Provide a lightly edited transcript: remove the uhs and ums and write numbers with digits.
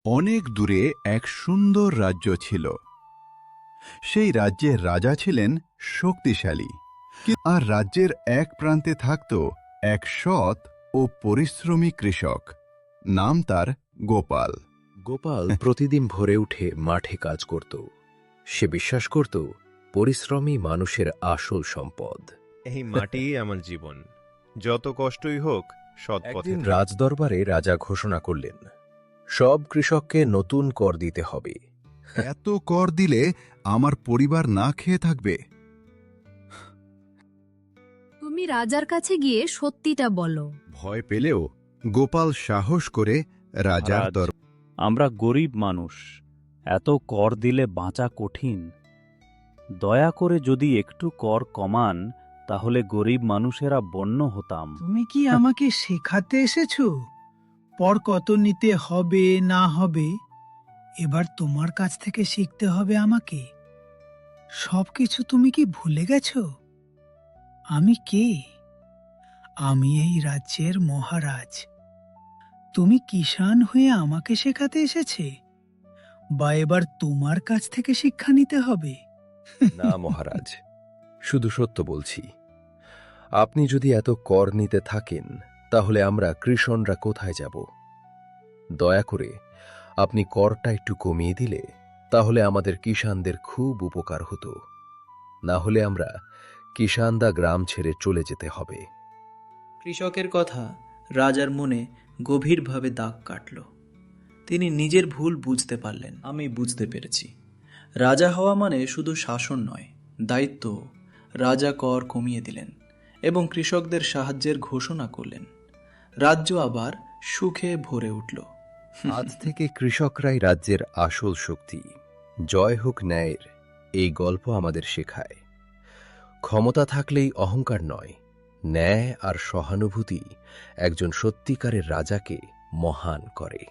অনেক দূরে এক সুন্দর রাজ্য ছিল। সেই রাজ্যের রাজা ছিলেন শক্তিশালী, আর রাজ্যের এক প্রান্তে থাকত এক সৎ ও পরিশ্রমী কৃষক। নাম তার গোপাল। গোপাল প্রতিদিন ভোরে উঠে মাঠে কাজ করত। সে বিশ্বাস করত পরিশ্রমী মানুষের আসল সম্পদ। এই মাটিই আমার জীবন, যত কষ্টই হোক সৎ পথে একদিন থাকি। রাজদরবারে রাজা ঘোষণা করলেন, সব কৃষককে নতুন কর দিতে হবে। এত কর দিলে আমার পরিবার না খেয়ে থাকবে। তুমি রাজার কাছে গিয়ে সত্যিটা বলো। ভয় পেলেও গোপাল সাহস করে রাজার মহারাজ, আমরা গরিব মানুষ, এত কর দিলে বাঁচা কঠিন। দয়া করে যদি একটু কর কমান, তাহলে গরিব মানুষেরা বন্য হতাম। তুমি কি আমাকে শেখাতে এসেছো পর কত নিতে হবে না হবে? এবার তোমার কাছ থেকে শিখতে হবে আমাকে। সবকিছু তুমি কি ভুলে গেছো? আমি কে? আমি এই রাজ্যের মহারাজ। তুমি কিষান হয়ে আমাকে শেখাতে এসেছে, বা এবার তোমার কাছ থেকে শিক্ষা নিতে হবে? না মহারাজ, শুধু সত্য বলছি। আপনি যদি এত কর নিতে থাকেন, তাহলে আমরা কৃষকরা কোথায় যাব? দয়া করে আপনি করটা একটু কমিয়ে দিলে তাহলে আমাদের কিষানদের খুব উপকার হতো। না হলে আমরা কিষানদা গ্রাম ছেড়ে চলে যেতে হবে। কৃষকের কথা রাজার মনে গভীরভাবে দাগ কাটল। তিনি নিজের ভুল বুঝতে পারলেন। আমি বুঝতে পেরেছি, রাজা হওয়া মানে শুধু শাসন নয়, দায়িত্ব। রাজা কর কমিয়ে দিলেন এবং কৃষকদের সাহায্যের ঘোষণা করলেন। রাজ্য আবার সুখে ভরে উঠল। আজ থেকে কৃষকরাই রাজ্যের আসল শক্তি। জয় হোক ন্যায়ের, এই গল্প আমাদের শেখায়, ক্ষমতা থাকলেই অহংকার নয়, ন্যায় আর সহানুভূতি একজন সত্যিকারের রাজাকে মহান করে।